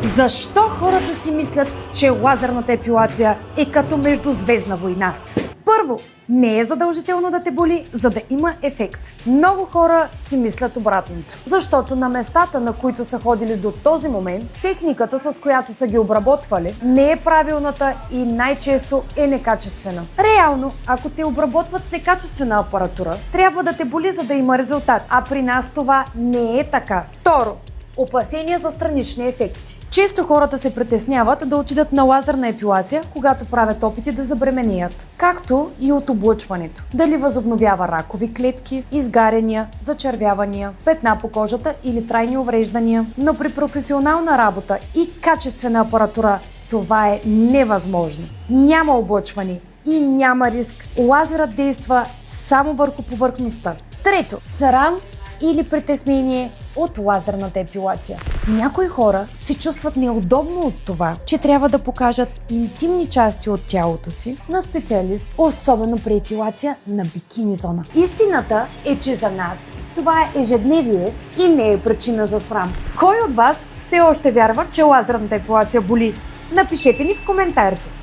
Защо хората си мислят, че лазерната епилация е като междузвездна война? Първо, не е задължително да те боли, за да има ефект. Много хора си мислят обратното, защото на местата, на които са ходили до този момент, техниката, с която са ги обработвали, не е правилната и най-често е некачествена. Реално, ако те обработват с некачествена апаратура, трябва да те боли, за да има резултат, а при нас това не е така. Второ, опасения за странични ефекти. Често хората се притесняват да отидат на лазерна епилация, когато правят опити да забременеят, както и от облъчването. Дали възобновява ракови клетки, изгаряния, зачервявания, петна по кожата или трайни увреждания. Но при професионална работа и качествена апаратура това е невъзможно. Няма облъчване и няма риск. Лазерът действа само върху повърхността. Трето, срам или притеснение от лазерната епилация. Някои хора се чувстват неудобно от това, че трябва да покажат интимни части от тялото си на специалист, особено при епилация на бикини зона. Истината е, че за нас това е ежедневие и не е причина за срам. Кой от вас все още вярва, че лазерната епилация боли? Напишете ни в коментарите.